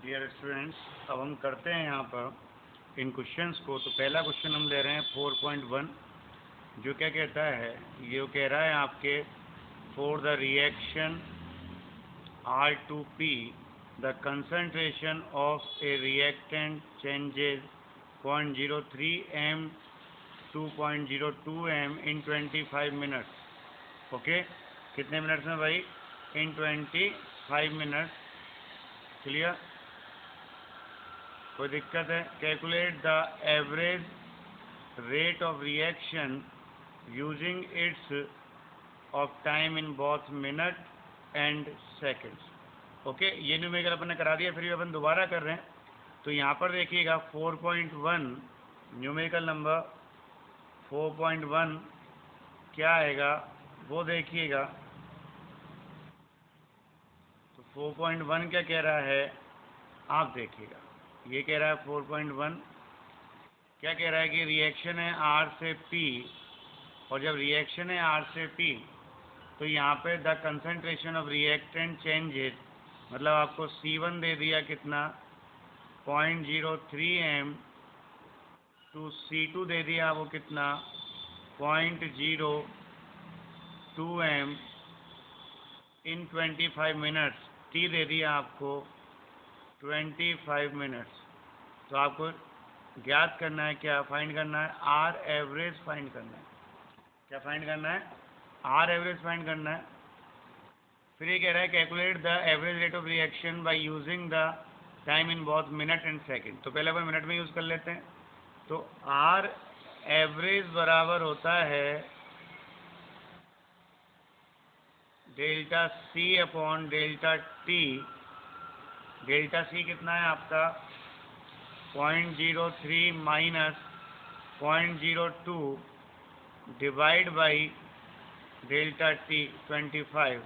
Dear students, अब हम करते हैं यहाँ पर इन क्वेश्चंस को। तो पहला क्वेश्चन हम ले रहे हैं 4.1, जो क्या कहता है, ये कह रहा है आपके for the reaction R2P the concentration of A reactant changes 0.03 m 2.02 m in 25 minutes. Okay, कितने मिनट्स में भाई? इन 25 मिनट्स। क्लियर? कोई दिक्कत है? Calculate the average rate of reaction using its of time in both minute and seconds. Okay, ये numerical अपन ने करा दिया, फिर भी अपन दोबारा कर रहे हैं। तो यहाँ पर देखिएगा 4.1 न्यूमेरिकल नंबर 4.1 क्या आएगा वो देखिएगा। तो 4.1 क्या कह रहा है आप देखिएगा। ये कह रहा है 4.1 क्या कह रहा है कि रिएक्शन है R से P, और जब रिएक्शन है R से P तो यहाँ पे the concentration of reactant changes, मतलब आपको C1 दे दिया कितना 0.03 m, टू C2 दे दिया वो कितना 0.02 m इन 25 मिनट्स, T दे दिया आपको 25 मिनट्स। तो आपको ज्ञात करना है, क्या फाइंड करना है? R एवरेज फाइंड करना है। क्या फाइंड करना है? R एवरेज फाइंड करना है। फिर ये कह रहा है calculate the average rate of reaction by using the time in both minute and second. तो पहले अपन मिनट में यूज़ कर लेते हैं। तो R एवरेज बराबर होता है delta C upon delta T। Delta C कितना है आपका 0.03 minus 0.02 divide by delta T 25।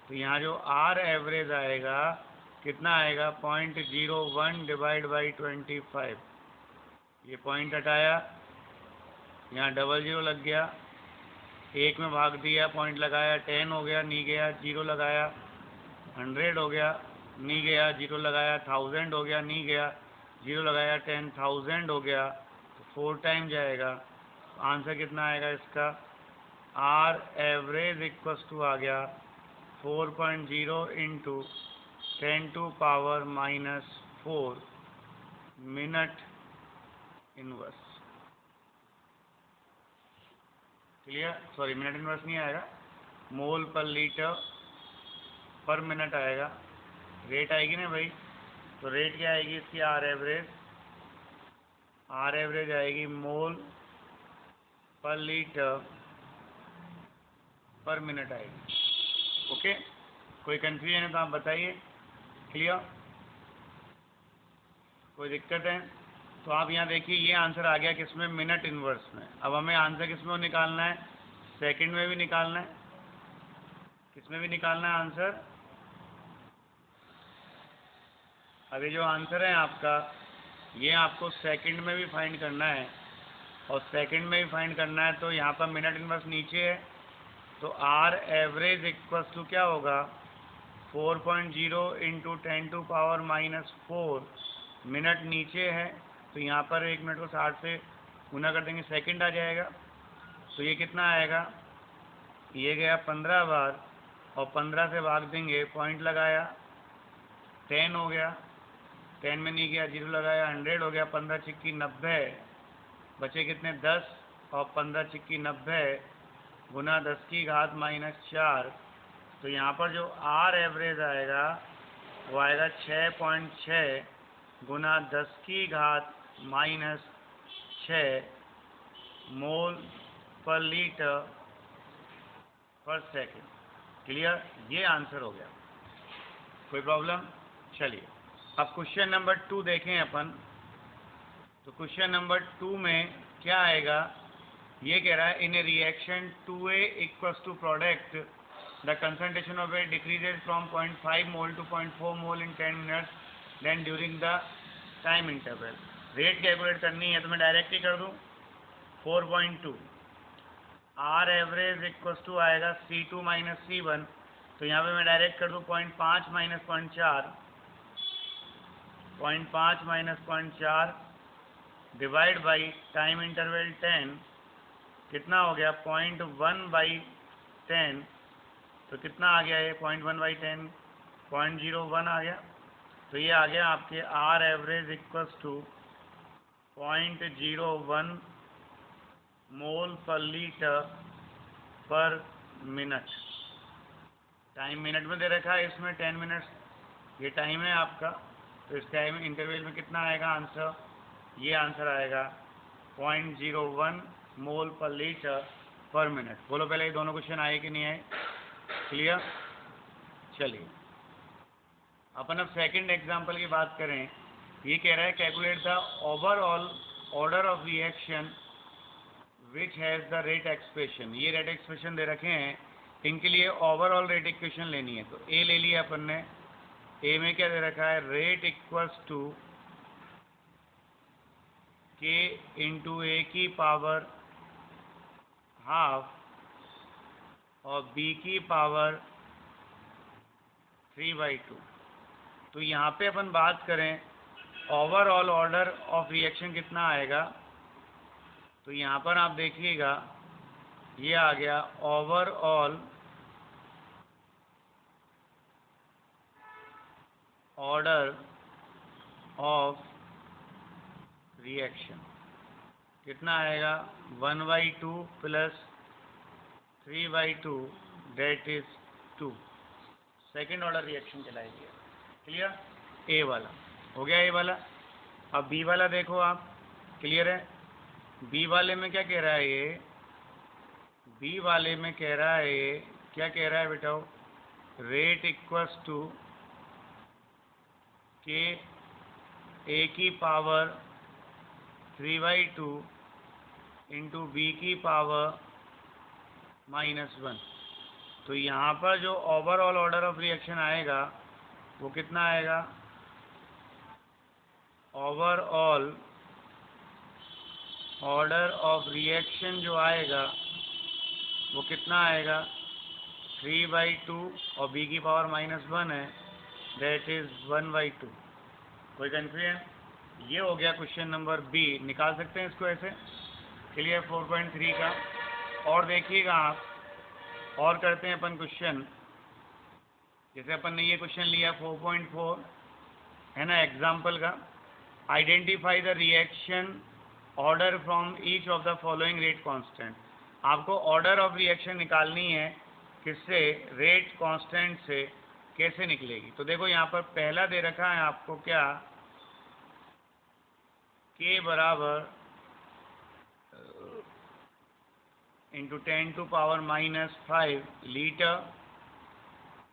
तो यहाँ जो R एवरेज आएगा कितना आएगा 0.01 डिवाइड बाई 25। ये पॉइंट हटाया, यहाँ डबल जीरो लग गया, एक में भाग दिया, पॉइंट लगाया, 10 हो गया, नहीं गया, जीरो लगाया, 100 हो गया, नहीं गया, जीरो लगाया, 1000 हो गया, नहीं गया, जीरो लगाया, 10,000 हो गया, तो 4 टाइम जाएगा। आंसर कितना आएगा इसका? R एवरेज इक्वल्स टू आ गया 4.0 into 10 to power -4 minute inverse. Clear? Sorry, minute inverse नहीं आएगा, मोल पर लीटर पर मिनट आएगा। रेट आएगी ना भाई, तो रेट क्या आएगी इसकी? R एवरेज आएगी मोल पर लीटर पर मिनट आएगी। ओके, कोई कंफ्यूजन है तो आप बताइए। क्लियर? कोई दिक्कत है? तो आप यहाँ देखिए, ये आंसर आ गया किसमें? मिनट इनवर्स में। अब हमें आंसर किसमें निकालना है? सेकंड में भी निकालना है। किसमें भी निकालना है आंसर? अभी जो आंसर है आपका, ये आपको सेकंड में भी फाइंड करना है, और सेकंड में भी फाइंड करना है। तो यहाँ पर मिनट इनवर्स नीचे है, तो R एवरेज इक्वल्स टू क्या होगा 4.0 इंटू 10 टू पावर -4 मिनट नीचे है। तो यहाँ पर 1 मिनट को 60 से गुना कर देंगे, सेकंड आ जाएगा। तो ये कितना आएगा? ये गया 15 बार, और 15 से भाग देंगे, पॉइंट लगाया, 10 हो गया, 10 में नहीं गया, जीरो लगाया, 100 हो गया, 15 छिक्की 90, बचे कितने? 10, और 15 छिक्की 90 गुना 10 की घात -4। तो यहाँ पर जो R एवरेज आएगा वो आएगा 6.6 गुना 10 की घात -6 मोल पर लीटर पर सेकंड। क्लियर? ये आंसर हो गया। कोई प्रॉब्लम? चलिए अब क्वेश्चन नंबर 2 देखें अपन। तो क्वेश्चन नंबर 2 में क्या आएगा? ये कह रहा है in a reaction 2A equals to product the concentration of A decreases from 0.5 mol to 0.4 mol in 10 minutes then during the time interval. Rate calculate करनी है तो मैं डायरेक्ट ही कर दूँ 4.2। R एवरेज इक्वल्स टू आएगा C2 माइनस C1। तो यहाँ पे मैं डायरेक्ट कर दूँ 0.5 minus 0.4, 0.5 minus 0.4 divide by time interval 10 कितना हो गया 0.1/10। तो कितना आ गया ये 0.1/10 0.01 आ गया। तो ये आ गया आपके आर एवरेज इक्वल्स टू 0.01 मोल पर लीटर पर मिनट। टाइम मिनट में दे रखा है, इसमें 10 मिनट्स ये टाइम है आपका। तो इस टाइम इंटरवल में कितना आएगा आंसर, ये आंसर आएगा 0.01 मोल पर लीटर पर मिनट। बोलो पहले ये दोनों क्वेश्चन आए कि नहीं आए, क्लियर। चलिए अपन अब सेकंड एग्जांपल की बात करें। ये कह रहा है calculate the overall order of reaction which has the rate expression. ये रेट एक्सप्रेशन दे रखे हैं, इनके लिए ओवरऑल रेट इक्वेशन लेनी है। तो ए ले लिया अपन ने। ए में क्या दे रखा है, रेट इक्वल्स टू के इंटू ए की पावर हाफ और बी की पावर 3/2। तो यहाँ पे अपन बात करें ओवरऑल ऑर्डर ऑफ रिएक्शन कितना आएगा। तो यहाँ पर आप देखिएगा ये आ गया ओवरऑल ऑर्डर ऑफ रिएक्शन कितना आएगा 1/2 plus 3/2 that is 2। Second order reaction कहलाएगी। क्लियर, ए वाला हो गया ए वाला। अब बी वाला देखो आप, क्लियर है। बी वाले में क्या कह रहा है ये, बी वाले में कह रहा है ये क्या कह रहा है बेटाओ, रेट इक्वल्स टू के ए की पावर 3/2 इंटू बी की पावर -1। तो यहाँ पर जो ओवरऑल ऑर्डर ऑफ रिएक्शन आएगा वो कितना आएगा, ओवरऑल ऑर्डर ऑफ रिएक्शन जो आएगा वो कितना आएगा 3/2 और बी की पावर -1 है, डेट इज 1/2। कोई कन्फ्यूजन। ये हो गया क्वेश्चन नंबर बी। निकाल सकते हैं इसको ऐसे, क्लियर 4.3 का। और देखिएगा आप, और करते हैं अपन क्वेश्चन। जैसे अपन ने ये क्वेश्चन लिया 4.4 है ना एग्जाम्पल का। Identify the reaction order from each of the following rate constant. आपको ऑर्डर ऑफ रिएक्शन निकालनी है, किससे, रेट कांस्टेंट से। कैसे निकलेगी, तो देखो यहाँ पर पहला दे रखा है आपको क्या, के बराबर into 10⁻⁻5 litre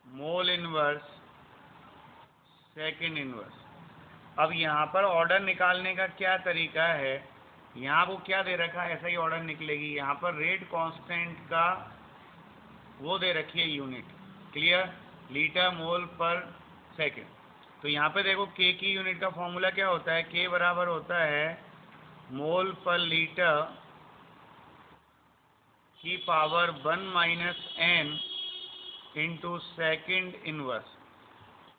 mole inverse second inverse. अब यहाँ पर ऑर्डर निकालने का क्या तरीका है, यहाँ वो क्या दे रखा है ऐसा ही ऑर्डर निकलेगी। यहाँ पर रेट कांस्टेंट का वो दे रखी है यूनिट, क्लियर, लीटर मोल पर सेकेंड। तो यहाँ पे देखो के की यूनिट का फॉर्मूला क्या होता है, के बराबर होता है मोल पर लीटर की power 1 - n into second inverse.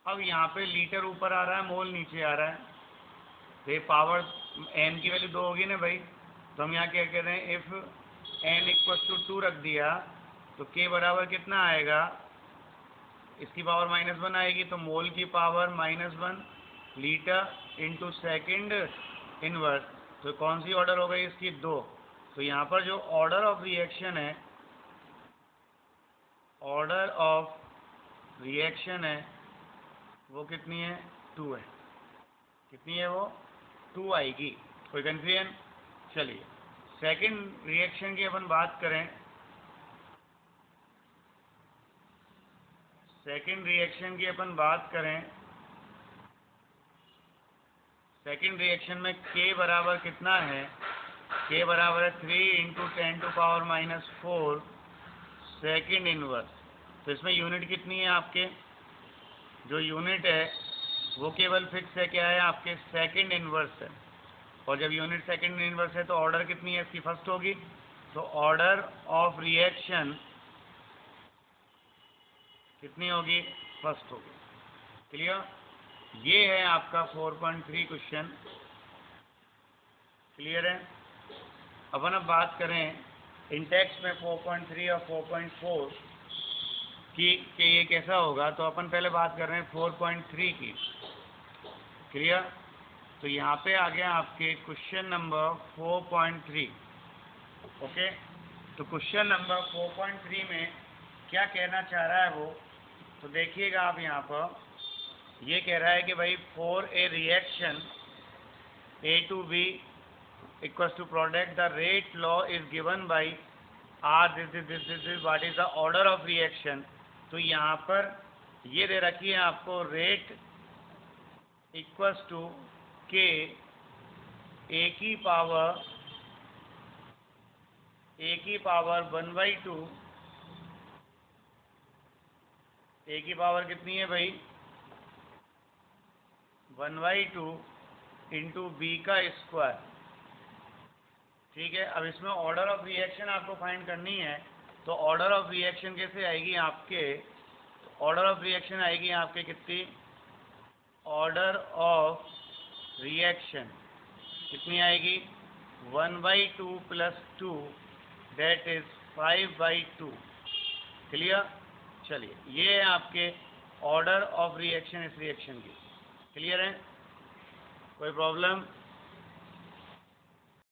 अब यहाँ पे लीटर ऊपर आ रहा है, मोल नीचे आ रहा है, तो ये पावर n की वैल्यू 2 होगी ना भाई। तो हम यहाँ क्या कह रहे हैं, इफ़ n = 2 रख दिया तो k बराबर कितना आएगा, इसकी पावर -1 आएगी, तो मोल की power -1 litre into second inverse. तो कौन सी ऑर्डर हो गई इसकी, 2। तो यहाँ पर जो ऑर्डर ऑफ रिएक्शन है, ऑर्डर ऑफ रिएक्शन है वो कितनी है, 2 है। कितनी है वो, 2 आएगी। कोई कन्फ्यूजन। चलिए सेकंड रिएक्शन की अपन बात करें। सेकंड रिएक्शन की अपन बात करें, सेकंड रिएक्शन में k बराबर कितना है, k बराबर है 3 × 10⁻⁻4 सेकेंड इनवर्स। तो इसमें यूनिट कितनी है आपके, जो यूनिट है वो केवल फिक्स है, क्या है आपके, सेकेंड इनवर्स है। और जब यूनिट सेकेंड इनवर्स है तो ऑर्डर कितनी है इसकी, फर्स्ट होगी। तो ऑर्डर ऑफ रिएक्शन कितनी होगी, फर्स्ट होगी। क्लियर। ये है आपका 4.3 क्वेश्चन। क्लियर है। अपन अब बात करें इंटेक्स में 4.3 और 4.4 कि ये कैसा होगा, तो अपन पहले बात कर रहे हैं 4.3 की। क्लियर। तो यहाँ पे आ गया आपके क्वेश्चन नंबर 4.3। ओके। तो क्वेश्चन नंबर 4.3 में क्या कहना चाह रहा है वो, तो देखिएगा आप यहाँ पर, ये कह रहा है कि भाई for a reaction A to B equals to product, the rate law is given by R, this is what is the order of reaction। तो यहाँ पर ये दे रखी है आपको rate equals to K A की पावर 1/2, A की power कितनी है भाई 1/2 इंटू B का स्क्वायर। ठीक है। अब इसमें ऑर्डर ऑफ रिएक्शन आपको फाइंड करनी है, तो ऑर्डर ऑफ रिएक्शन कैसे आएगी आपके, ऑर्डर ऑफ रिएक्शन आएगी आपके कितनी, ऑर्डर ऑफ रिएक्शन कितनी आएगी 1/2 + 2 दैट इज 5/2। क्लियर। चलिए ये है आपके ऑर्डर ऑफ रिएक्शन इस रिएक्शन की। क्लियर है, कोई प्रॉब्लम।